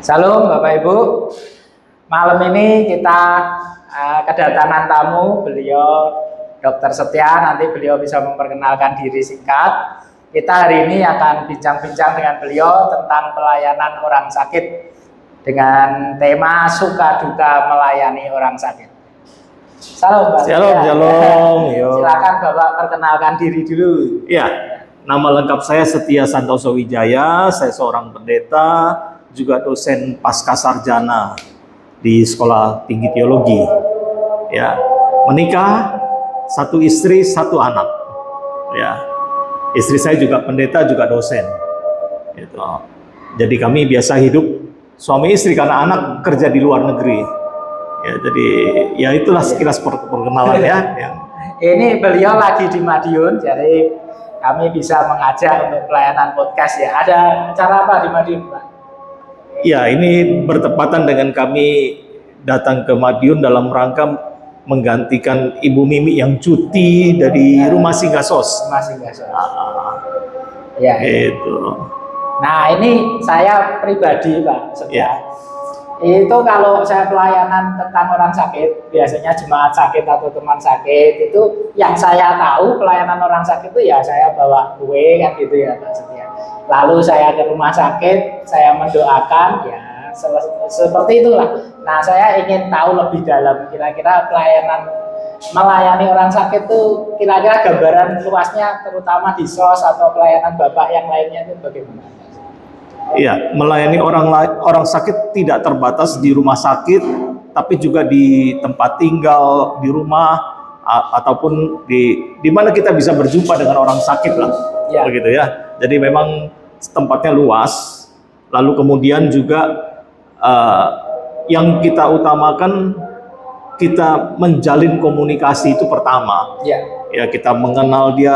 Salam Bapak Ibu. Malam ini kita kedatangan tamu, beliau Dr. Setia. Nanti beliau bisa memperkenalkan diri singkat. Kita hari ini akan bincang-bincang dengan beliau tentang pelayanan orang sakit dengan tema suka duka melayani orang sakit. Salam Pak. Shalom. Silakan Bapak perkenalkan diri dulu. Ya, nama lengkap saya Setia Santoso Wijaya. Saya seorang pendeta, juga dosen pasca sarjana di Sekolah Tinggi Teologi. Ya, menikah, satu istri, satu anak. Ya, istri saya juga pendeta, juga dosen. Gitu. Jadi kami biasa hidup suami istri karena anak kerja di luar negeri. Ya, jadi ya itulah sekilas perkenalan ya. Ini beliau lagi di Madiun, jadi kami bisa mengajak untuk pelayanan podcast ya. Ada acara apa di Madiun, Pak? Ya, ini bertepatan dengan kami datang ke Madiun dalam rangka menggantikan Ibu Mimi yang cuti dari rumah singgah sos. Rumah singgah sos. Ya. Itu. Nah, ini saya pribadi, Pak Setia. Ya. Itu kalau saya pelayanan tentang orang sakit, biasanya jemaat sakit atau teman sakit, itu yang saya tahu pelayanan orang sakit itu ya saya bawa kue kan gitu ya Pak Setia. Lalu saya ke rumah sakit, saya mendoakan ya seperti itulah. Nah, saya ingin tahu lebih dalam kira-kira pelayanan melayani orang sakit itu kira-kira gambaran luasnya terutama di SOS atau pelayanan Bapak yang lainnya itu bagaimana? Iya, melayani orang sakit tidak terbatas di rumah sakit, tapi juga di tempat tinggal, di rumah, ataupun di mana kita bisa berjumpa dengan orang sakit lah, ya. Begitu ya. Jadi memang tempatnya luas. Lalu kemudian juga yang kita utamakan, kita menjalin komunikasi itu pertama. Ya, ya kita mengenal dia.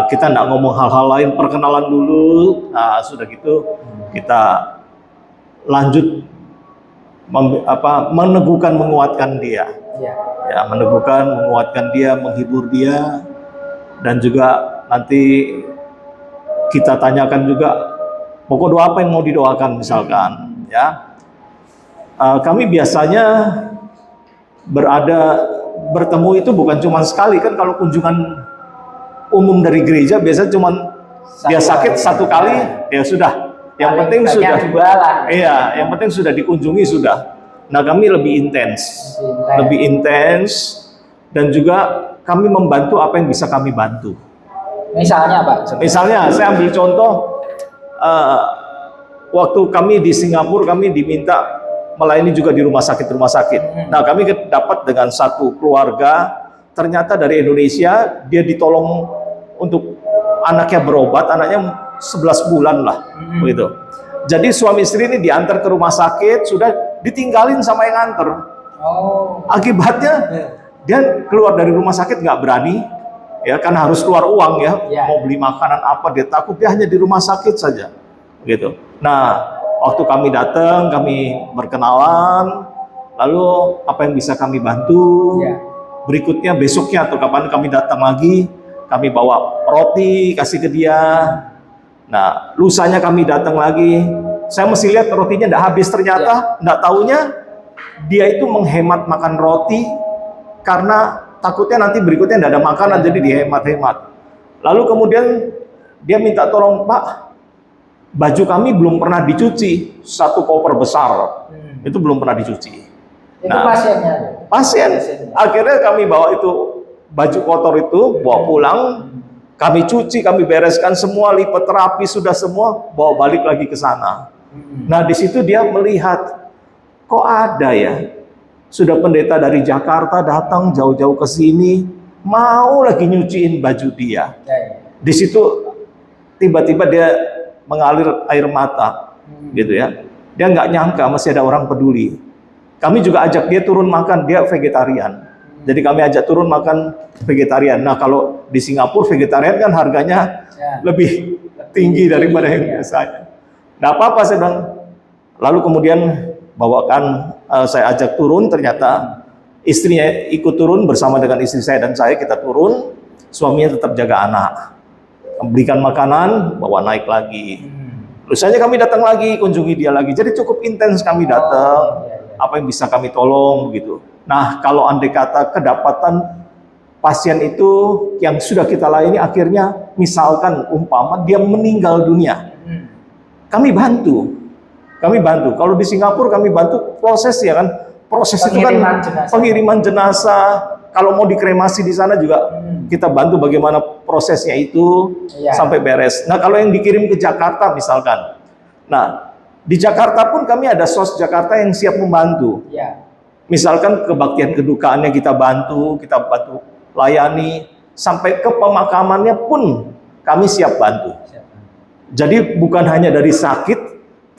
Kita tidak ngomong hal-hal lain, perkenalan dulu. Nah, sudah gitu kita lanjut meneguhkan, menguatkan dia. Ya, meneguhkan, menguatkan dia, menghibur dia, dan juga nanti kita tanyakan juga pokok doa apa yang mau didoakan misalkan. Ya, kami biasanya bertemu itu bukan cuma sekali kan, kalau kunjungan umum dari gereja biasa cuma dia sakit satu kali ya sudah, yang penting sudah iya, yang penting sudah dikunjungi sudah. Nah, kami lebih intens dan juga kami membantu apa yang bisa kami bantu. Misalnya Pak? Misalnya saya ambil contoh, waktu kami di Singapura kami diminta melayani juga di rumah sakit. Nah, kami dapat dengan satu keluarga. Ternyata dari Indonesia, dia ditolong untuk anaknya berobat, anaknya 11 bulan lah, begitu. Jadi suami istri ini diantar ke rumah sakit, sudah ditinggalin sama yang nganter. Akibatnya dia keluar dari rumah sakit nggak berani, ya kan harus keluar uang ya, mau beli makanan apa, dia takut, dia hanya di rumah sakit saja, gitu. Nah, waktu kami datang, kami berkenalan, lalu apa yang bisa kami bantu. Berikutnya besoknya atau kapan kami datang lagi, kami bawa roti kasih ke dia. Nah, lusanya kami datang lagi, saya mesti lihat rotinya tidak habis, ternyata tidak taunya dia itu menghemat makan roti karena takutnya nanti berikutnya tidak ada makanan, jadi dihemat-hemat. Lalu kemudian dia minta tolong, Pak, baju kami belum pernah dicuci, satu koper besar itu belum pernah dicuci. Itu pasien. Akhirnya kami bawa itu baju kotor itu, bawa pulang, kami cuci, kami bereskan semua, lipat rapi sudah semua, bawa balik lagi ke sana. Nah, di situ dia melihat, kok ada ya, sudah pendeta dari Jakarta datang jauh-jauh ke sini, mau lagi nyuciin baju dia. Di situ tiba-tiba dia mengalir air mata, gitu ya. Dia nggak nyangka masih ada orang peduli. Kami juga ajak dia turun makan, dia vegetarian. Jadi kami ajak turun makan vegetarian. Nah, kalau di Singapura vegetarian kan harganya lebih tinggi daripada yang biasanya. Nah, apa-apa saya bilang. Lalu kemudian bawakan, saya ajak turun, ternyata istrinya ikut turun bersama dengan istri saya dan saya, kita turun. Suaminya tetap jaga anak. Berikan makanan, bawa naik lagi. Lusanya kami datang lagi, kunjungi dia lagi. Jadi cukup intens kami datang, Iya, iya. apa yang bisa kami tolong begitu. Nah, kalau andai kata kedapatan pasien itu yang sudah kita layani akhirnya misalkan umpama dia meninggal dunia, Hmm. kami bantu. Kami bantu. Kalau di Singapura kami bantu proses ya kan. Proses itu kan Pengiriman jenazah. pengiriman jenazah. Kalau mau dikremasi di sana juga kita bantu bagaimana prosesnya itu Iya. sampai beres. Nah, kalau yang dikirim ke Jakarta misalkan. Nah, di Jakarta pun kami ada SOS Jakarta yang siap membantu. Iya. Misalkan kebaktian kedukaannya kita bantu layani, sampai ke pemakamannya pun kami siap bantu. Jadi bukan hanya dari sakit,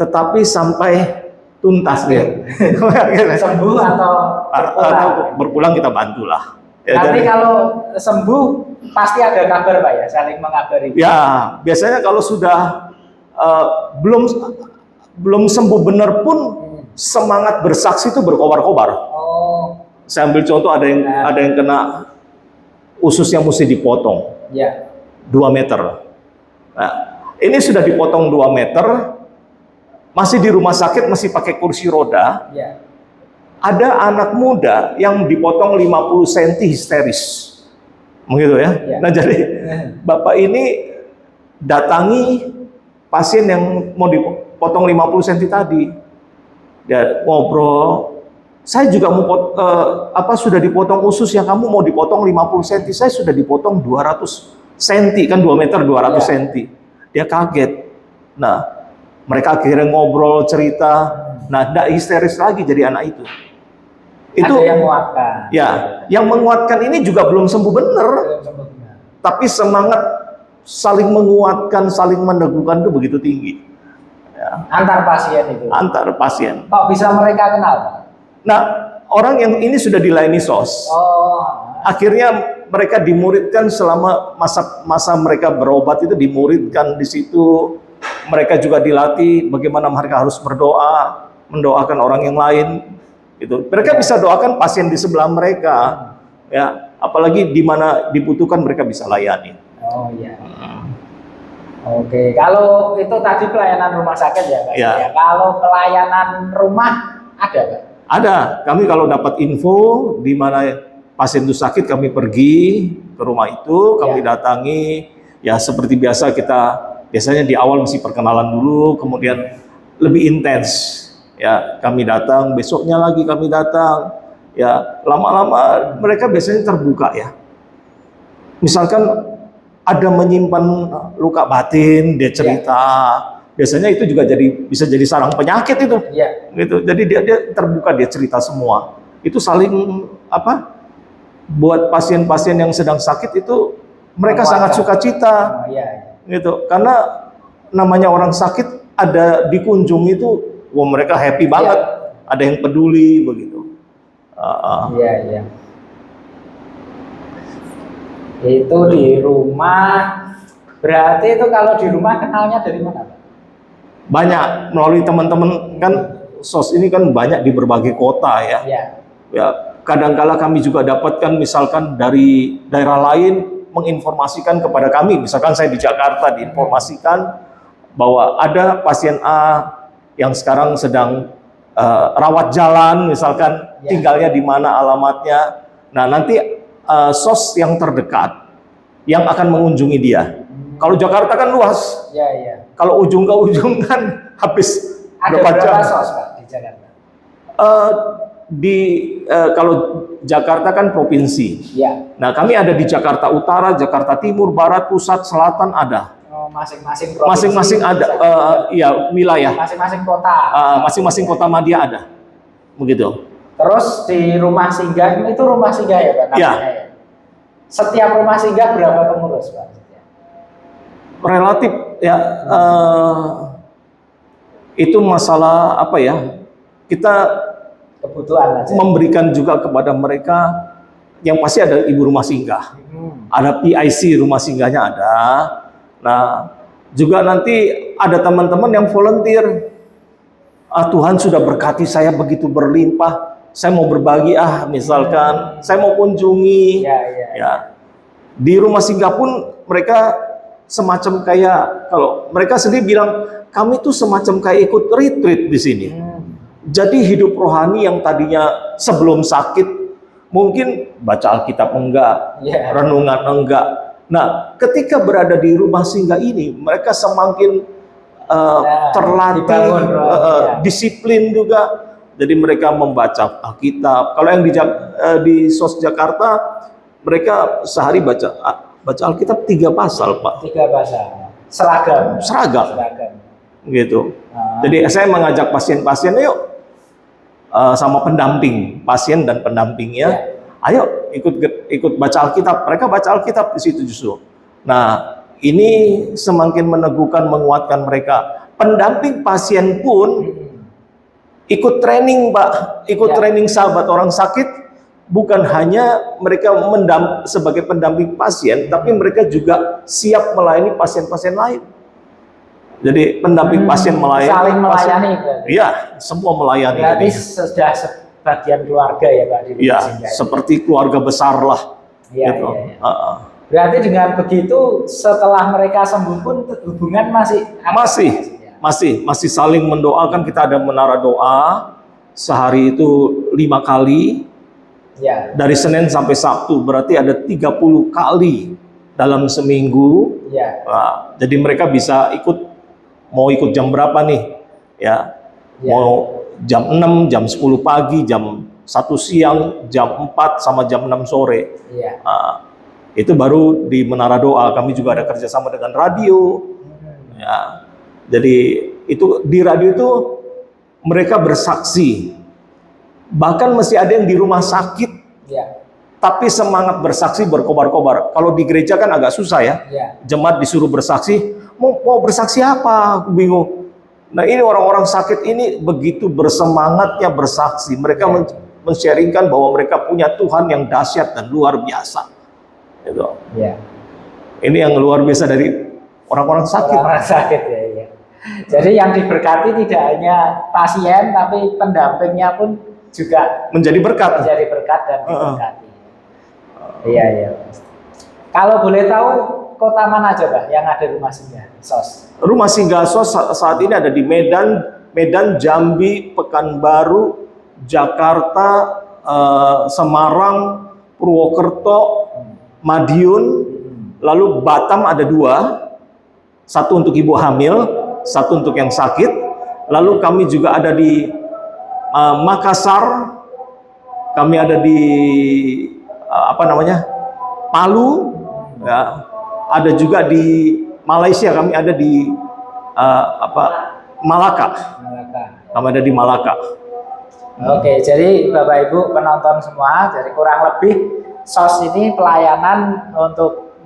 tetapi sampai tuntas dia. Sembuh atau Atau berpulang kita bantulah. Ya, Tapi jadi- kalau sembuh pasti ada kabar Pak ya, saling mengabari. ya biasanya kalau sudah belum sembuh benar pun semangat bersaksi itu berkobar-kobar. Oh, Saya ambil contoh ada yang kena ususnya mesti dipotong ya. 2 meter. Nah, ini sudah dipotong 2 meter, masih di rumah sakit, masih pakai kursi roda. Ya. Ada anak muda yang dipotong 50 cm histeris. Begitu ya. Ya. Nah, jadi Bapak ini datangi pasien yang mau dipotong 50 cm tadi. Dia ngobrol, saya juga mau sudah dipotong usus yang kamu mau dipotong 50 cm, saya sudah dipotong 200 cm, kan 2 meter 200 Ya. cm. Dia kaget. Nah, mereka akhirnya ngobrol, cerita. Nah, tidak histeris lagi jadi anak itu. Itu Ada yang menguatkan. ya, yang menguatkan ini juga belum sembuh benar, Belum sembuh benar. tapi semangat saling menguatkan, saling meneguhkan itu begitu tinggi. Ya, Antar pasien itu. antar pasien. Kok bisa mereka kenal Pak? Nah, orang yang ini sudah dilayani SOS. Oh, Akhirnya mereka dimuridkan selama masa mereka berobat itu dimuridkan di situ. Mereka juga dilatih bagaimana mereka harus berdoa, mendoakan orang yang lain. Gitu. Mereka bisa doakan pasien di sebelah mereka, ya. Apalagi di mana dibutuhkan mereka bisa layani. oh iya. Oke, kalau itu tadi pelayanan rumah sakit ya Pak. Ya. Ya, kalau pelayanan rumah ada Pak? Ada. Kami kalau dapat info di mana pasien itu sakit, kami pergi ke rumah itu, kami datangi. Ya seperti biasa biasanya di awal mesti perkenalan dulu, kemudian lebih intens. Ya kami datang, besoknya lagi kami datang. Ya lama-lama mereka biasanya terbuka ya. Misalkan ada menyimpan luka batin, dia cerita. Biasanya itu juga bisa jadi sarang penyakit itu. Iya. Gitu. Jadi dia terbuka, dia cerita semua. Itu saling buat pasien-pasien yang sedang sakit itu mereka sangat sukacita. Oh iya. Gitu. Karena namanya orang sakit ada dikunjungi itu, wah mereka happy banget. Ada yang peduli begitu. Iya, iya. Itu di rumah. Berarti itu kalau di rumah kenalnya dari mana Pak? Banyak melalui teman-teman, kan SOS ini kan banyak di berbagai kota ya. Iya. Ya, kadangkala kami juga dapatkan misalkan dari daerah lain menginformasikan kepada kami, misalkan saya di Jakarta diinformasikan bahwa ada pasien A yang sekarang sedang rawat jalan, misalkan tinggalnya di mana alamatnya. Nah, nanti SOS yang terdekat yang akan mengunjungi dia. Kalau Jakarta kan luas. Iya, iya. Kalau ujung ke ujung kan habis Ada berapa jam. berapa SOS Pak di Jakarta? Kalau Jakarta kan provinsi. Iya. Nah, kami ada di Jakarta Utara, Jakarta Timur, Barat, Pusat, Selatan ada. Oh, masing-masing provinsi. Masing-masing ada, ya wilayah. Masing-masing kota. Masing-masing kota madya ada. Begitu. Terus di rumah singgah itu rumah singgah ya Pak? Iya. namanya ya? Setiap rumah singgah berapa pengurus Pak? Relatif ya, itu masalah apa ya? Kita Kebutuhan aja. memberikan juga kepada mereka yang pasti ada ibu rumah singgah. Hmm. Ada PIC rumah singgahnya ada. Nah, juga nanti ada teman-teman yang volunteer. Tuhan sudah berkati saya begitu berlimpah. Saya mau berbagi misalkan saya mau kunjungi. Iya, iya. Ya. Di rumah singgah pun mereka semacam kayak, kalau mereka sendiri bilang kami tuh semacam kayak ikut retreat di sini. Jadi hidup rohani yang tadinya sebelum sakit mungkin baca Alkitab enggak, renungan enggak. Nah, ketika berada di rumah singgah ini, mereka semakin terlatih, disiplin juga. Jadi mereka membaca Alkitab. Kalau yang di SOS Jakarta, mereka sehari baca Alkitab 3 pasal, Pak. 3 pasal. Seragam. Gitu. Jadi saya mengajak pasien-pasien, yuk sama pendamping, pasien dan pendampingnya, ayo ikut baca Alkitab. Mereka baca Alkitab di situ justru. Nah, ini semakin meneguhkan, menguatkan mereka. Pendamping pasien pun ikut training, Pak, ikut training sahabat orang sakit. Bukan hanya mereka sebagai pendamping pasien, tapi mereka juga siap melayani pasien-pasien lain. Jadi pendamping pasien melayani, saling melayani. Iya, semua melayani. Berarti sudah sebagian keluarga ya, Pak? Iya, seperti keluarga besar lah. Iya, gitu. Berarti dengan begitu setelah mereka sembuh pun hubungan masih saling mendoakan. Kita ada menara doa sehari itu 5 kali. Ya. Dari Senin sampai Sabtu, berarti ada 30 kali dalam seminggu. Ya. Nah, jadi mereka bisa mau ikut jam berapa nih? Ya. Mau jam 6, jam 10 pagi, jam 1 siang, jam 4 sama jam 6 sore. Ya. Nah, itu baru di menara doa. Kami juga ada kerjasama dengan radio. Ya. Jadi itu di radio itu mereka bersaksi. Bahkan masih ada yang di rumah sakit, tapi semangat bersaksi berkobar-kobar. Kalau di gereja kan agak susah ya, jemaat disuruh bersaksi, mau bersaksi apa? Aku bingung. Nah, ini orang-orang sakit ini begitu bersemangatnya bersaksi. Mereka men-sharingkan bahwa mereka punya Tuhan yang dahsyat dan luar biasa. Gitu. Ini yang luar biasa dari orang-orang sakit. Orang sakit ya. Jadi yang diberkati tidak hanya pasien, tapi pendampingnya pun juga menjadi berkat dan diberkati. Iya. Kalau boleh tahu kota mana aja, Pak, yang ada rumah singgah SOS? Rumah singgah SOS saat ini ada di Medan, Jambi, Pekanbaru, Jakarta, Semarang, Purwokerto, Madiun, lalu Batam ada 2, satu untuk ibu hamil, satu untuk yang sakit. Lalu kami juga ada di Makassar, kami ada di Palu, ya. Ada juga di Malaysia, kami ada di Malaka. Kami ada di Malaka. Oke, jadi Bapak Ibu penonton semua, jadi kurang lebih SOS ini pelayanan untuk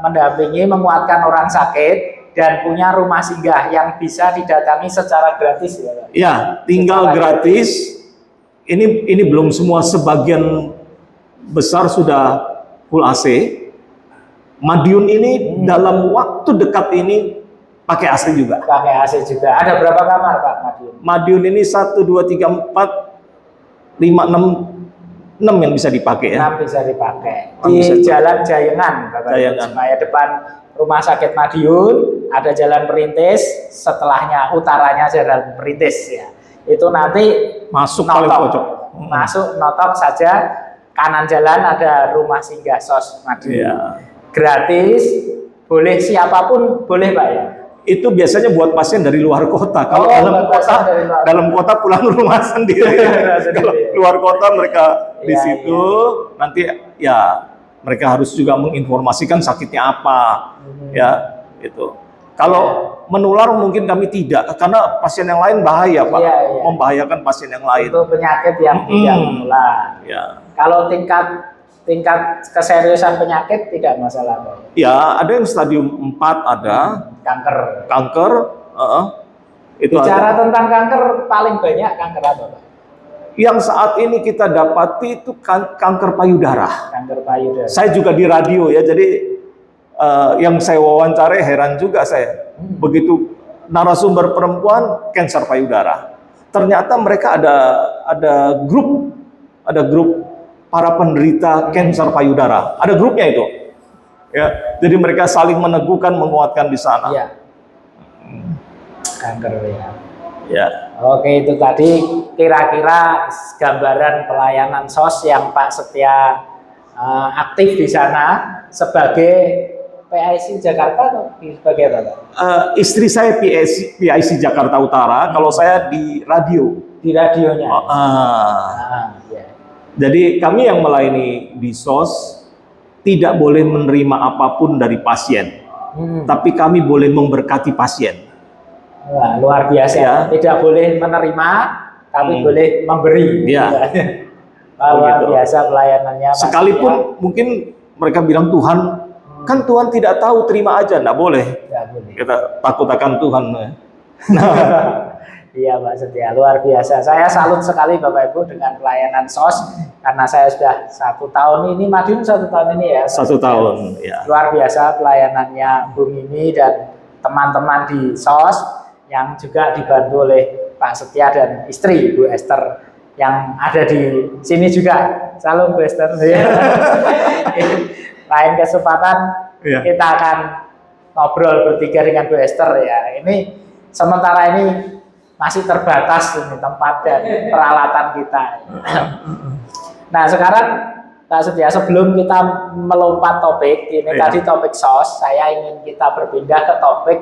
mendampingi, menguatkan orang sakit dan punya rumah singgah yang bisa didatangi secara gratis ya, Pak? Ya, tinggal gratis. Ini belum semua, sebagian besar sudah full AC. Madiun ini dalam waktu dekat ini pakai AC juga. Pakai AC juga. Ada berapa kamar, Pak, Madiun? Madiun ini 1, 2, 3, 4, 5, 6 yang bisa dipakai ya. 6 bisa dipakai. Di Jalan Jayangan, Bapak. Supaya depan Rumah Sakit Madiun ada jalan perintis, setelahnya utaranya jalan perintis ya. Itu nanti masuk paling pojok. Masuk notok saja, kanan jalan ada rumah singgah SOS Madiun. Ya. Gratis, boleh siapapun boleh, Pak ya. Itu biasanya buat pasien dari luar kota. Kalau dalam kota pulang rumah sendiri. Kalau luar kota mereka di situ, nanti ya mereka harus juga menginformasikan sakitnya apa, ya itu. Kalau menular mungkin kami tidak, karena pasien yang lain bahaya, Pak, membahayakan pasien yang lain. Itu penyakit yang tidak menular. Ya. Kalau tingkat keseriusan penyakit tidak masalah, Pak. Ya, ada yang stadium 4 ada. Kanker. Itu bicara tentang kanker, paling banyak kanker apa, Pak? Yang saat ini kita dapati itu kanker payudara. Kanker payudara. Saya juga di radio ya, jadi yang saya wawancara heran juga saya. Begitu narasumber perempuan kanker payudara. Ternyata mereka ada grup para penderita kanker payudara. Ada grupnya itu. Ya, jadi mereka saling meneguhkan, menguatkan di sana. Iya. Kanker ya. Ya. Oke, itu tadi kira-kira gambaran pelayanan SOS yang Pak Setia aktif di sana sebagai PIC Jakarta atau sebagai apa, Pak? Istri saya PIC Jakarta Utara, kalau saya di radio. Di radionya. Ya. Jadi kami yang melayani di SOS tidak boleh menerima apapun dari pasien, tapi kami boleh memberkati pasien. Wah, luar biasa. Ya. Tidak boleh menerima, tapi boleh memberi. Ya. Luar biasa pelayanannya. Sekalipun mungkin mereka bilang Tuhan, kan Tuhan tidak tahu, terima aja, enggak boleh. Kita takut akan Tuhan. Iya Pak Setia, luar biasa. Saya salut sekali Bapak Ibu dengan pelayanan SOS, karena saya sudah 1 tahun ini, Madiun 1 tahun ini ya. 1 tahun, ya. Luar biasa pelayanannya Bu Mimi dan teman-teman di SOS, yang juga dibantu oleh Pak Setia dan istri Bu Esther yang ada di sini juga. Salam Bu Esther. Lain kesempatan kita akan ngobrol bertiga dengan Bu Esther ya. Ini sementara ini masih terbatas ini tempat dan peralatan kita. Nah sekarang Pak Setia, sebelum kita melompat topik ini tadi topik SOS, saya ingin kita berpindah ke topik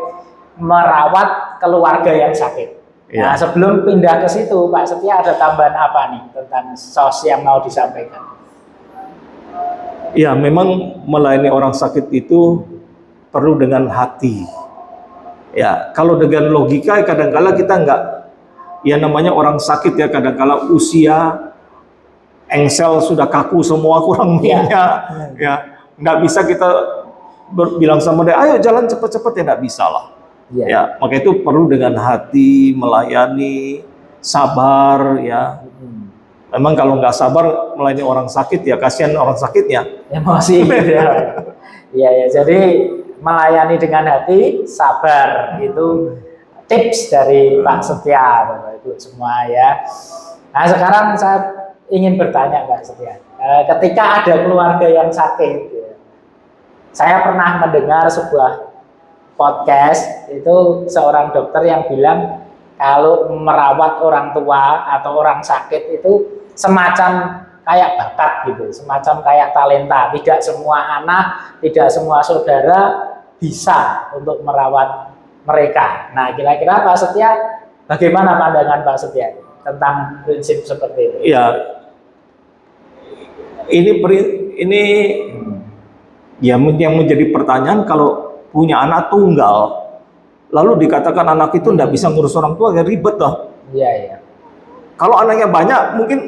merawat keluarga yang sakit. Nah, sebelum pindah ke situ, Pak Setia ada tambahan apa nih tentang SOS yang mau disampaikan? Ya, memang melayani orang sakit itu perlu dengan hati. Ya, kalau dengan logika kadang-kala kita enggak, ya namanya orang sakit ya, kadang-kala usia engsel sudah kaku semua, kurang minyak, ya enggak bisa kita bilang sama dia, ayo jalan cepet-cepet, ya enggak bisa lah. Ya, maka itu perlu dengan hati, melayani, sabar ya. Memang kalau nggak sabar melayani orang sakit ya kasihan orang sakitnya. Emosi ya. Iya ya, jadi melayani dengan hati, sabar itu tips dari Pak Setia Bapak Ibu semua ya. Nah, sekarang saya ingin bertanya Pak Setia. Ketika ada keluarga yang sakit, saya pernah mendengar sebuah podcast itu seorang dokter yang bilang kalau merawat orang tua atau orang sakit itu semacam kayak bakat gitu, semacam kayak talenta. Tidak semua anak, tidak semua saudara bisa untuk merawat mereka. Nah, kira-kira Pak Setia, bagaimana pandangan Pak Setia tentang prinsip seperti itu? Ya, ini ya yang menjadi pertanyaan, kalau punya anak tunggal, lalu dikatakan anak itu tidak bisa ngurus orang tua, ya ribet loh. Iya, iya. Kalau anaknya banyak, mungkin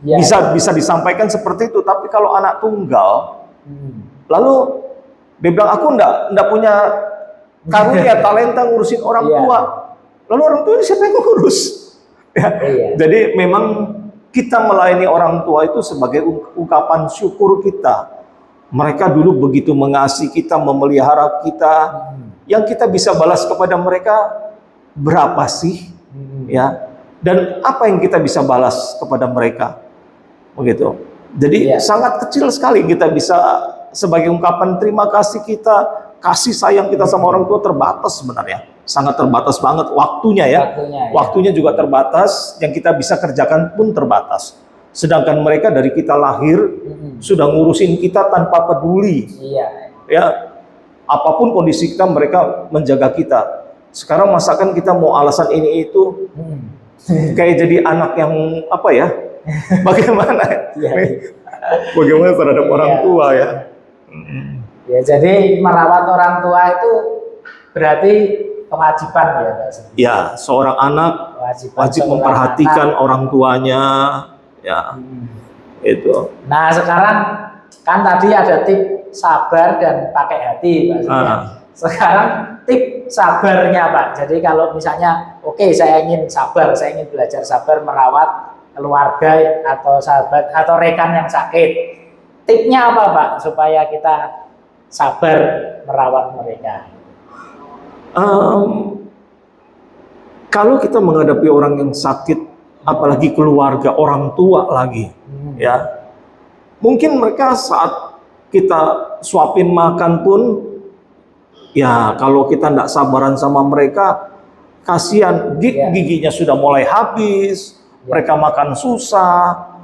bisa disampaikan seperti itu. Tapi kalau anak tunggal, lalu dia bilang aku enggak punya karunia talenta ngurusin orang tua. Lalu orang tua ini siapa yang ngurus? Ya. Jadi memang kita melayani orang tua itu sebagai ungkapan syukur kita. Mereka dulu begitu mengasihi kita, memelihara kita. Yang kita bisa balas kepada mereka berapa sih? Ya. Dan apa yang kita bisa balas kepada mereka? Begitu. Jadi sangat kecil sekali kita bisa sebagai ungkapan terima kasih kita, kasih sayang kita sama orang tua terbatas sebenarnya. Sangat terbatas banget waktunya ya. Waktunya juga terbatas, yang kita bisa kerjakan pun terbatas. Sedangkan mereka dari kita lahir sudah ngurusin kita tanpa peduli. Ya, apapun kondisi kita mereka menjaga kita. Sekarang masakan kita mau alasan ini itu kayak jadi anak yang apa ya? Bagaimana? Bagaimana terhadap orang tua ya? Ya, jadi merawat orang tua itu berarti kewajiban ya, Pak? Ya, seorang anak wajib memperhatikan orang tuanya. Ya, itu. Nah sekarang kan tadi ada tip sabar dan pakai hati, Pak. Sekarang tip sabarnya, Pak. Jadi kalau misalnya, oke, saya ingin sabar, saya ingin belajar sabar merawat keluarga atau sahabat atau rekan yang sakit. Tipnya apa, Pak, supaya kita sabar merawat mereka? Kalau kita menghadapi orang yang sakit, apalagi keluarga, orang tua lagi, ya, mungkin mereka saat kita suapin makan pun, ya kalau kita tidak sabaran sama mereka, kasihan, giginya sudah mulai habis, mereka makan susah,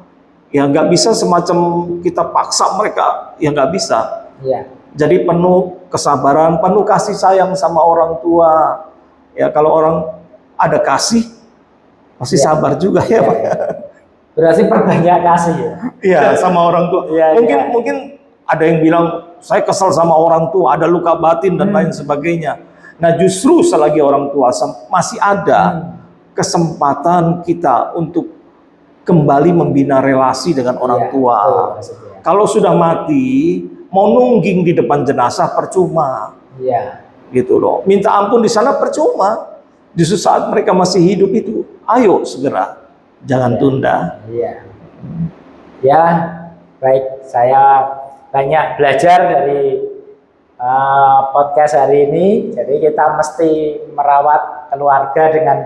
ya nggak bisa semacam kita paksa mereka, ya nggak bisa. Jadi penuh kesabaran, penuh kasih sayang sama orang tua. Ya kalau orang ada kasih, pasti sabar juga ya Pak. Berarti perbanyak kasih ya? Iya, sama orang tua. Mungkin ada yang bilang, saya kesal sama orang tua, ada luka batin dan lain sebagainya. Nah justru selagi orang tua masih ada kesempatan kita untuk kembali membina relasi dengan orang tua. Kalau sudah mati, mau nungging di depan jenazah percuma. Gitu loh. Minta ampun di sana percuma. Justru saat mereka masih hidup itu, ayo segera. Jangan tunda. Ya, baik. Saya banyak belajar dari podcast hari ini. Jadi kita mesti merawat keluarga dengan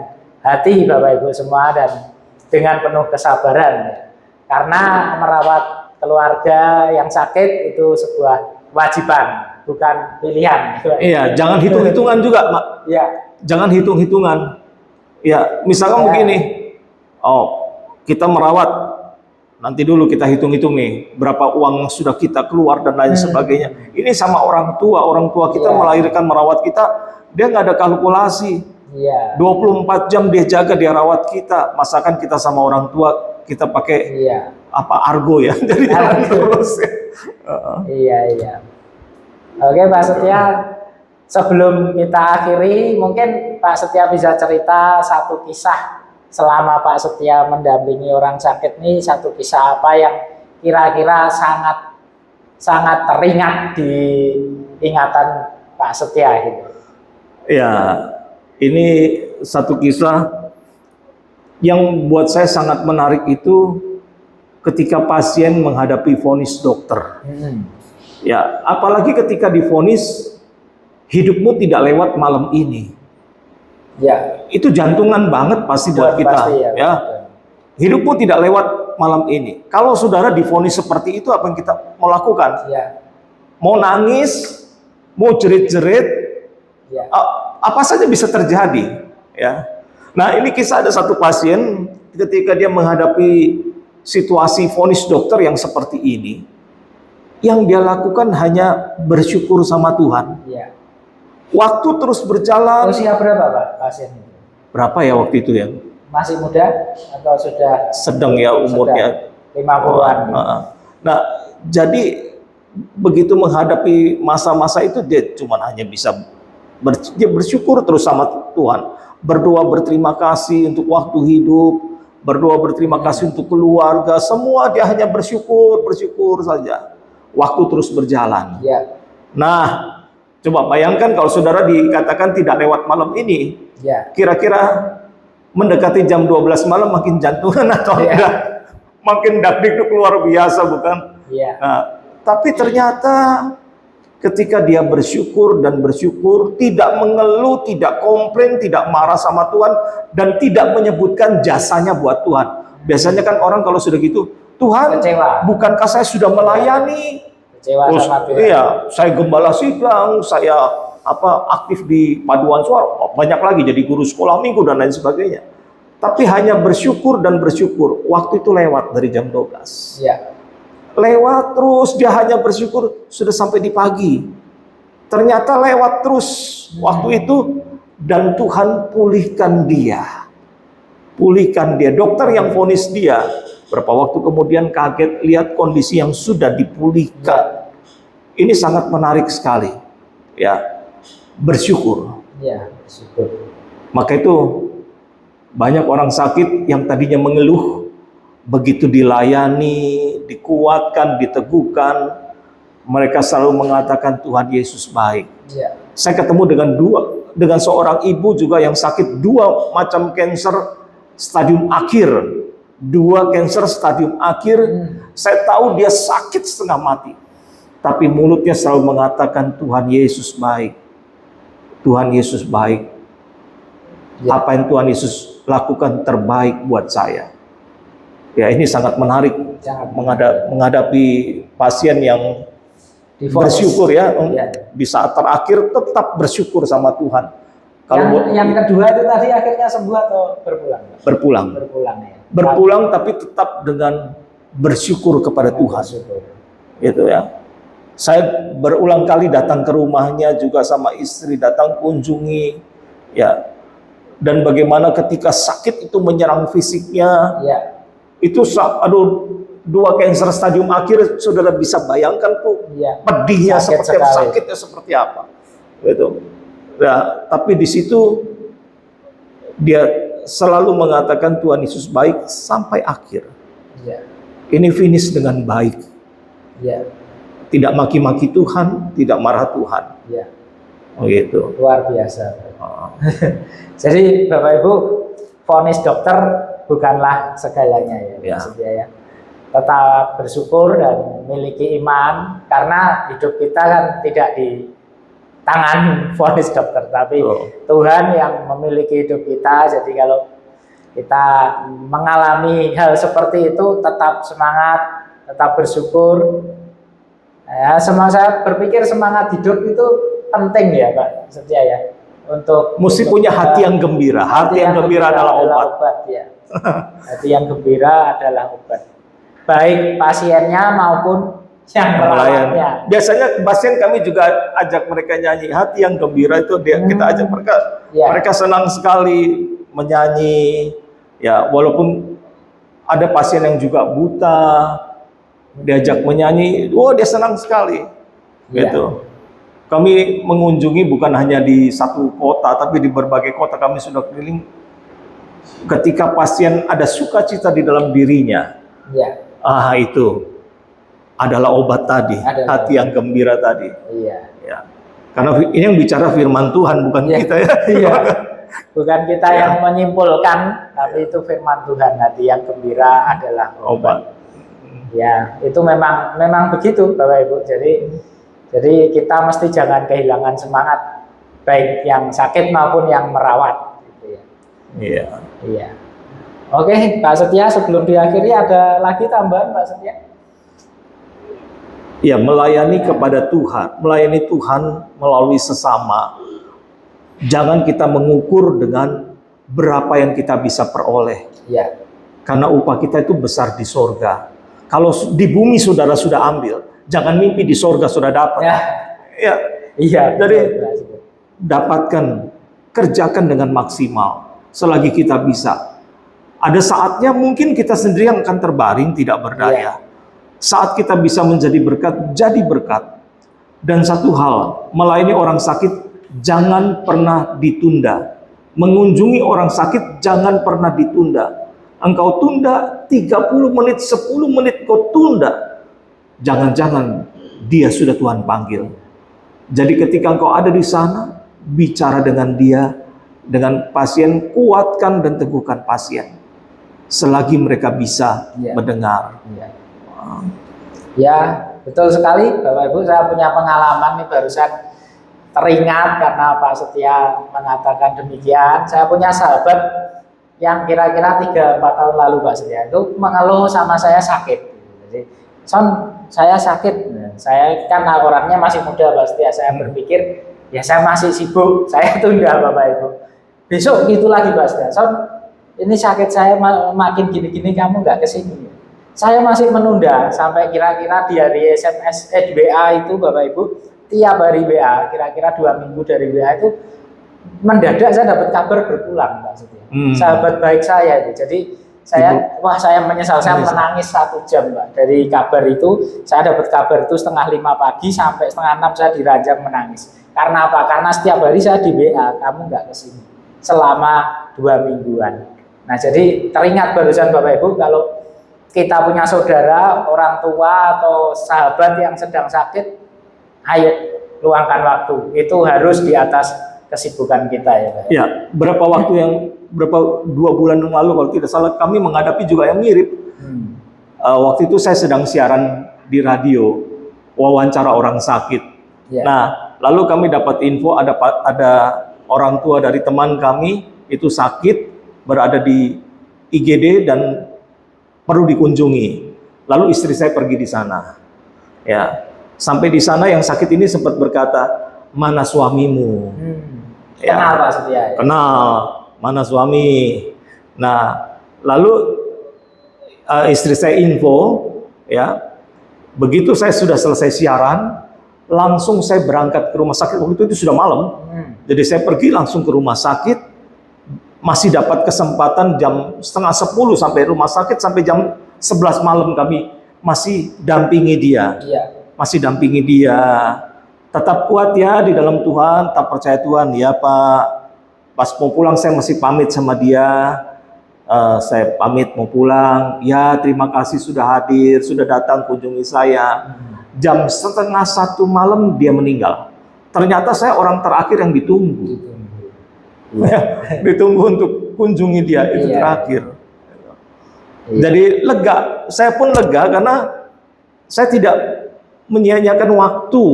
hati, Bapak Ibu semua, dan dengan penuh kesabaran. Karena merawat keluarga yang sakit itu sebuah kewajiban, bukan pilihan. Iya, jangan hitung-hitungan juga, Mak. Jangan hitung-hitungan. Ya, misalkan begini. Kita merawat, nanti dulu kita hitung-hitung nih berapa uang sudah kita keluar dan lain sebagainya. Ini sama orang tua kita melahirkan, merawat kita, dia nggak ada kalkulasi. 24 jam dia jaga, dia rawat kita. Masakan kita sama orang tua kita pakai argo ya. Jadi jangan terus. Oke Pak Setia, sebelum kita akhiri, mungkin Pak Setia bisa cerita satu kisah selama Pak Setia mendampingi orang sakit nih, satu kisah apa yang kira-kira sangat teringat di ingatan Pak Setia gitu. Ya, ini satu kisah yang buat saya sangat menarik itu ketika pasien menghadapi vonis dokter. Ya, apalagi ketika divonis hidupmu tidak lewat malam ini. Itu jantungan banget pasti buat kita. Ya. Hidupmu tidak lewat malam ini. Kalau saudara divonis seperti itu, apa yang kita mau lakukan? Mau nangis, mau jerit-jerit, apa saja bisa terjadi. Ya. Nah ini kisah ada satu pasien ketika dia menghadapi situasi vonis dokter yang seperti ini, yang dia lakukan hanya bersyukur sama Tuhan. Waktu terus berjalan. Usia berapa Pak pasien itu? Berapa ya waktu itu ya? Masih muda atau sudah? Sedang ya umurnya. 50-an. Nah, jadi begitu menghadapi masa-masa itu dia cuma hanya bisa dia bersyukur terus sama Tuhan. Berdoa berterima kasih untuk waktu hidup, berdoa berterima kasih untuk keluarga, semua dia hanya bersyukur saja. Waktu terus berjalan. Nah, coba bayangkan kalau saudara dikatakan tidak lewat malam ini, kira-kira mendekati jam 12 malam makin jantungan atau enggak? Makin dak-dikduk luar biasa, bukan? Nah, tapi ternyata ketika dia bersyukur dan bersyukur, tidak mengeluh, tidak komplain, tidak marah sama Tuhan, dan tidak menyebutkan jasanya buat Tuhan. Biasanya kan orang kalau sudah gitu, Tuhan, bukankah saya sudah melayani? Terus, saya gembala sidang, saya aktif di paduan suara, banyak lagi jadi guru sekolah minggu dan lain sebagainya. Tapi hanya bersyukur dan bersyukur. Waktu itu lewat dari jam 12. Lewat terus, dia hanya bersyukur sudah sampai di pagi. Ternyata lewat terus waktu itu, dan Tuhan pulihkan dia. Dokter yang vonis dia, berapa waktu kemudian kaget lihat kondisi yang sudah dipulihkan. Ini sangat menarik sekali. Ya, bersyukur. Maka itu banyak orang sakit yang tadinya mengeluh, begitu dilayani, dikuatkan, diteguhkan, mereka selalu mengatakan Tuhan Yesus baik. Saya ketemu dengan seorang ibu juga yang sakit 2 macam kanker stadium akhir. 2 kanker stadium akhir. Saya tahu dia sakit setengah mati. Tapi mulutnya selalu mengatakan Tuhan Yesus baik. Tuhan Yesus baik. Apa yang Tuhan Yesus lakukan terbaik buat saya. Ya, ini sangat menarik menghadapi pasien yang bersyukur ya. Di saat terakhir tetap bersyukur sama Tuhan. yang kedua itu tadi akhirnya sembuh atau berpulang? Berpulang. Berpulang ya. Berpulang tapi tetap dengan bersyukur kepada Tuhan. Bersyukur. Gitu ya. Saya berulang kali datang ke rumahnya juga sama istri, datang kunjungi ya. Dan bagaimana ketika sakit itu menyerang fisiknya. Ya. Itu dua kanker stadium akhir, saudara bisa bayangkan tuh ya. pedihnya sakitnya seperti apa. Gitu. Nah, tapi di situ dia selalu mengatakan Tuhan Yesus baik sampai akhir. Ya. Ini finish dengan baik. Ya. Tidak maki-maki Tuhan, tidak marah Tuhan. Ya. Oh gitu. Luar biasa. Jadi Bapak Ibu, vonis dokter bukanlah segalanya ya, maksudnya ya. Tetap bersyukur dan memiliki iman, karena hidup kita kan tidak di tangan vonis dokter, tapi Tuhan yang memiliki hidup kita. Jadi kalau kita mengalami hal seperti itu, tetap semangat, tetap bersyukur. Ya, saya berpikir semangat hidup itu penting ya Pak Setia ya. Mesti punya hati yang gembira. Hati yang gembira adalah obat ya. Hati yang gembira adalah obat. Baik pasiennya maupun yang melayani. Biasanya pasien kami juga ajak mereka nyanyi. Hati yang gembira itu kita ajak mereka. Ya. Mereka senang sekali menyanyi. Ya, walaupun ada pasien yang juga buta, diajak menyanyi, dia senang sekali. Ya. Gitu. Kami mengunjungi bukan hanya di satu kota, tapi di berbagai kota kami sudah keliling. Ketika pasien ada sukacita di dalam dirinya, ya. Itu adalah obat tadi, hati yang gembira tadi. Iya. Ya. Karena ini yang bicara firman Tuhan, bukan kita ya. Iya. Bukan kita yang menyimpulkan, tapi itu firman Tuhan. Hati yang gembira adalah obat. Ya, itu memang begitu Bapak Ibu. Jadi kita mesti jangan kehilangan semangat, baik yang sakit maupun yang merawat. Gitu ya. Iya. Iya. Oke, Pak Setia, sebelum diakhiri ada lagi tambahan Pak Setia? Ya, melayani kepada Tuhan, melayani Tuhan melalui sesama. Jangan kita mengukur dengan berapa yang kita bisa peroleh. Ya. Karena upah kita itu besar di sorga. Kalau di bumi saudara sudah ambil, jangan mimpi di sorga sudah dapat. Ya. Iya. Jadi dapatkan, kerjakan dengan maksimal selagi kita bisa. Ada saatnya mungkin kita sendiri yang akan terbaring tidak berdaya. Saat kita bisa menjadi berkat, jadi berkat. Dan satu hal, melayani orang sakit jangan pernah ditunda. Mengunjungi orang sakit jangan pernah ditunda. Engkau tunda 30 menit, 10 menit kau tunda. Jangan-jangan dia sudah Tuhan panggil. Jadi ketika engkau ada di sana, bicara dengan dia, dengan pasien, kuatkan dan teguhkan pasien. Selagi mereka bisa mendengar. Ya, betul sekali Bapak Ibu. Saya punya pengalaman nih, barusan teringat karena Pak Setia mengatakan demikian. Saya punya sahabat yang kira-kira 3-4 tahun lalu Pak Setia itu mengeluh sama saya sakit. Jadi, Son, saya sakit. Saya kan orangnya masih muda Pak Setia. Saya berpikir, ya saya masih sibuk, saya tunda Bapak Ibu. Besok gitu lagi Pak Setia. Son, ini sakit saya makin gini-gini, kamu nggak kesini. Saya masih menunda sampai kira-kira di hari SMS, di WA itu Bapak Ibu, tiap hari WA, kira-kira 2 minggu dari WA itu mendadak saya dapat kabar berpulang Pak Setia. Sahabat baik saya itu. Jadi saya menyesal, saya menangis 1 jam Pak. Dari kabar itu, saya dapat kabar itu 4:30 pagi sampai 5:30 saya diranjang menangis. Karena apa? Karena setiap hari saya di WA, kamu nggak kesini selama 2 mingguan. Nah, jadi teringat barusan Bapak Ibu, kalau kita punya saudara, orang tua atau sahabat yang sedang sakit, ayo luangkan waktu. Itu harus di atas kesibukan kita ya Pak. Ya, berapa 2 bulan yang lalu kalau tidak salah kami menghadapi juga yang mirip. Waktu itu saya sedang siaran di radio, wawancara orang sakit. Nah, lalu kami dapat info ada orang tua dari teman kami itu sakit, berada di IGD dan perlu dikunjungi. Lalu istri saya pergi di sana. Ya, sampai di sana yang sakit ini sempat berkata, "Mana suamimu?" Ya, Kenal Pak Setia. Ya? kenal, mana suami. Nah, lalu istri saya info, ya, begitu saya sudah selesai siaran, langsung saya berangkat ke rumah sakit. Waktu itu sudah malam, jadi saya pergi langsung ke rumah sakit, masih dapat kesempatan jam setengah 10 sampai rumah sakit, sampai jam 11 malam kami masih dampingi dia. Iya. Masih dampingi dia. Tetap kuat ya di dalam Tuhan, tetap percaya Tuhan ya Pak. Pas mau pulang saya masih pamit sama dia. Saya pamit mau pulang. Ya terima kasih sudah hadir, sudah datang kunjungi saya. Jam setengah 1 malam dia meninggal. Ternyata saya orang terakhir yang ditunggu. Ditunggu untuk kunjungi dia, itu terakhir. Jadi lega, saya pun lega karena saya tidak menyia-nyiakan waktu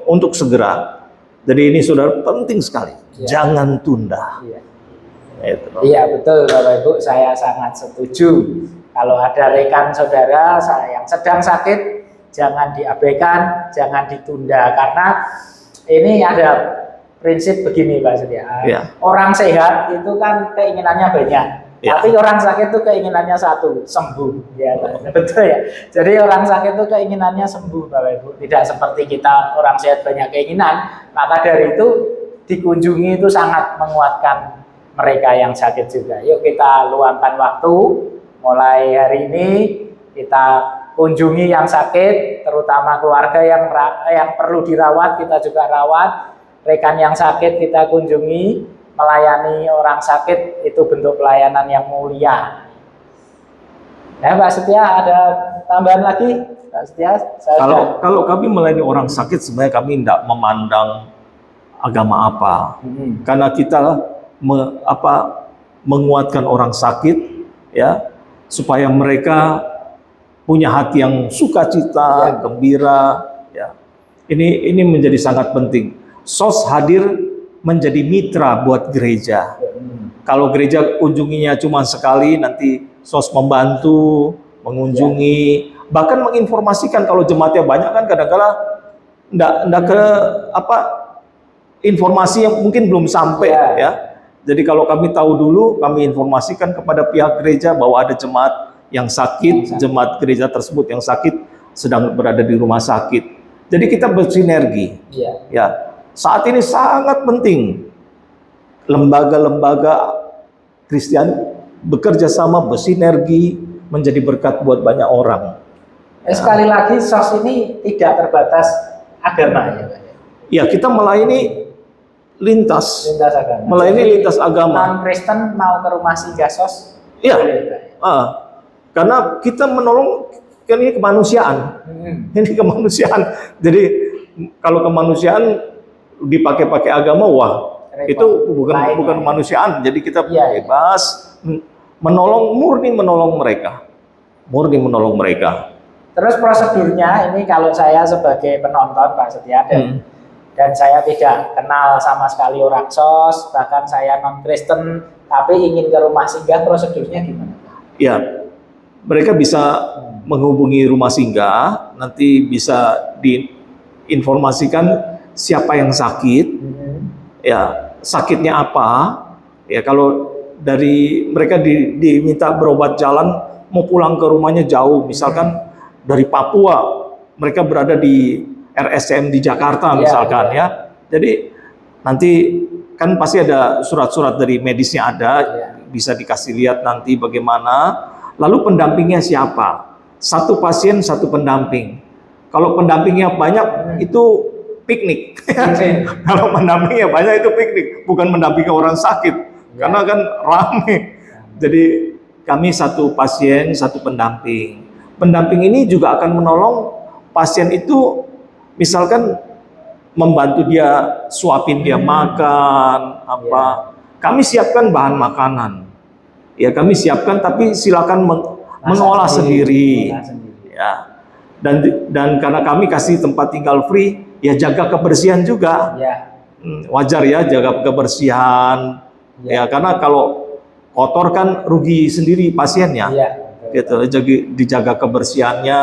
untuk segera. Jadi ini saudara penting sekali, jangan tunda. Iya betul Bapak Ibu, saya sangat setuju. Kalau ada rekan saudara yang sedang sakit, jangan diabaikan, jangan ditunda. Karena ini ada prinsip begini Pak Setia. Orang sehat itu kan keinginannya banyak. Tapi orang sakit itu keinginannya satu, sembuh. Ya, betul ya. Jadi orang sakit itu keinginannya sembuh, Bapak Ibu. Tidak seperti kita orang sehat banyak keinginan. Maka dari itu dikunjungi itu sangat menguatkan mereka yang sakit juga. Yuk kita luangkan waktu. Mulai hari ini kita kunjungi yang sakit, terutama keluarga yang perlu dirawat, kita juga rawat. Rekan yang sakit kita kunjungi. Melayani orang sakit itu bentuk pelayanan yang mulia. Ya Pak Setia, ada tambahan lagi Pak Setia? Kalau kami melayani orang sakit, sebenarnya kami tidak memandang agama apa, karena kita menguatkan orang sakit, ya, supaya mereka punya hati yang sukacita, gembira. Ya, ini menjadi sangat penting. SOS hadir menjadi mitra buat gereja. Kalau gereja kunjunginya cuma sekali, nanti SOS membantu, mengunjungi, bahkan menginformasikan. Kalau jemaatnya banyak kan kadang-kadang enggak ke informasi yang mungkin belum sampai ya. Jadi kalau kami tahu dulu, kami informasikan kepada pihak gereja bahwa ada jemaat yang sakit, jemaat gereja tersebut yang sakit sedang berada di rumah sakit. Jadi kita bersinergi. Ya. Saat ini sangat penting lembaga-lembaga Kristen bekerja sama, bersinergi, menjadi berkat buat banyak orang. Sekali lagi SOS ini tidak terbatas agama ya Pak? Ya, kita melayani lintas agama. Melayani lintas agama. Non-Kristen mau ke rumah singgah SOS? Iya. Karena kita menolong, kan ini kemanusiaan. Ini kemanusiaan. Jadi kalau kemanusiaan dipakai agama, wah itu bukan kemanusiaan. Jadi kita bebas murni menolong mereka. Terus prosedurnya ini kalau saya sebagai penonton Pak Setia dan saya tidak kenal sama sekali orang SOS, bahkan saya non-Kristen tapi ingin ke rumah singgah, prosedurnya gimana? Ya, mereka bisa menghubungi rumah singgah, nanti bisa diinformasikan siapa yang sakit, ya sakitnya apa, ya kalau dari mereka diminta berobat jalan, mau pulang ke rumahnya jauh, misalkan dari Papua, mereka berada di RSCM di Jakarta misalkan ya, jadi nanti kan pasti ada surat-surat dari medisnya ada, bisa dikasih lihat nanti bagaimana, lalu pendampingnya siapa, satu pasien satu pendamping, kalau pendampingnya banyak itu piknik. Kalau mendampingnya banyak itu piknik, bukan mendampingi orang sakit, karena kan rame. Jadi kami satu pasien, satu pendamping. Pendamping ini juga akan menolong pasien itu, misalkan membantu dia, suapin dia makan, apa. Kami siapkan bahan makanan. Ya kami siapkan, tapi silakan mengolah sendiri. Ya. Dan karena kami kasih tempat tinggal free, ya jaga kebersihan juga. Wajar ya jaga kebersihan. Ya karena kalau kotor kan rugi sendiri pasiennya. Gitu, dijaga kebersihannya.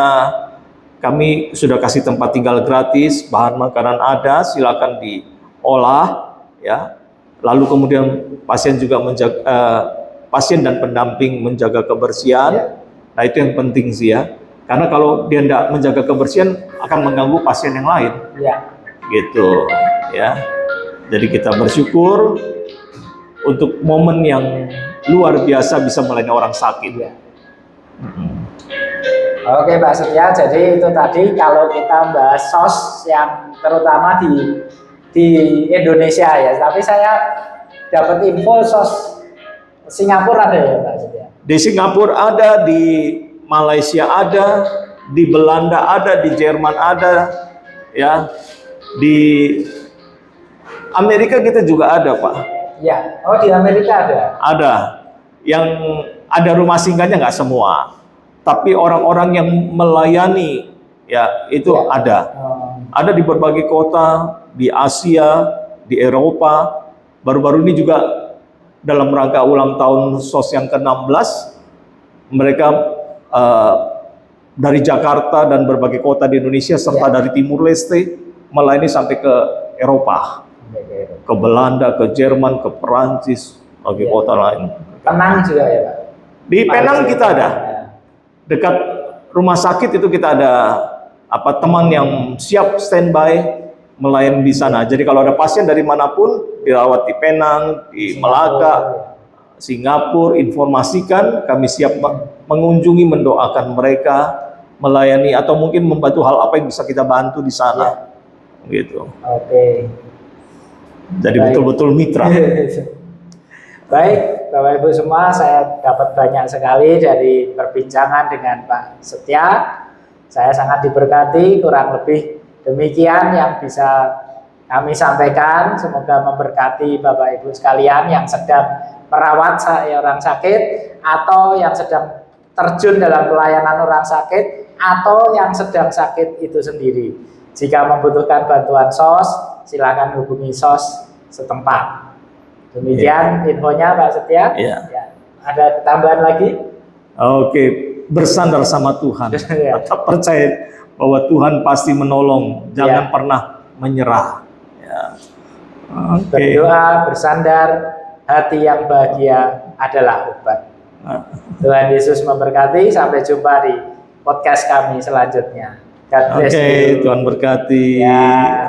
Kami sudah kasih tempat tinggal gratis, bahan makanan ada, silakan diolah ya. Lalu kemudian pasien juga pasien dan pendamping menjaga kebersihan. Ya. Nah itu yang penting sih ya. Karena kalau dia tidak menjaga kebersihan akan mengganggu pasien yang lain. Ya. Gitu ya. Jadi kita bersyukur untuk momen yang luar biasa bisa melayani orang sakit. Ya. Oke Pak Setia, jadi itu tadi kalau kita bahas SOS yang terutama di Indonesia ya. Tapi saya dapat info SOS Singapura ada ya Pak Setia? Di Singapura ada, di Malaysia ada, di Belanda ada, di Jerman ada, ya. Di Amerika kita juga ada, Pak. Ya, oh di Amerika ada? Ada. Yang ada rumah singgahnya nggak semua, tapi orang-orang yang melayani, ya itu Ya. ada. Ada di berbagai kota, di Asia, di Eropa. Baru-baru ini juga dalam rangka ulang tahun SOS yang ke-16, mereka dari Jakarta dan berbagai kota di Indonesia serta Ya. dari Timur Leste melayani sampai ke Eropa, ke Belanda, ke Jerman, ke Perancis, bagi Ya. kota lain. Penang juga ya Pak? Di Penang kita ada, dekat rumah sakit itu kita ada teman yang siap standby melayani di sana. Jadi kalau ada pasien dari manapun dirawat di Penang, di Melaka, Singapura, informasikan, kami siap mengunjungi, mendoakan mereka, melayani atau mungkin membantu hal apa yang bisa kita bantu di sana. Gitu. Oke. Jadi Baik. betul-betul mitra. Baik, Bapak Ibu semua, saya dapat banyak sekali dari perbincangan dengan Pak Setia. Saya sangat diberkati, kurang lebih demikian yang bisa kami sampaikan. Semoga memberkati Bapak Ibu sekalian yang sedang merawat orang sakit, atau yang sedang terjun dalam pelayanan orang sakit, atau yang sedang sakit itu sendiri. Jika membutuhkan bantuan SOS, silakan hubungi SOS setempat. Demikian infonya Pak Setia. Ya. Ya. Ada tambahan lagi? Oke, bersandar sama Tuhan. Ya. Tetap percaya bahwa Tuhan pasti menolong. Jangan pernah menyerah. Ya. Oke. Berdoa, bersandar, hati yang bahagia adalah obat. Tuhan Yesus memberkati. Sampai jumpa di podcast kami selanjutnya. God bless you. Tuhan berkati. Ya.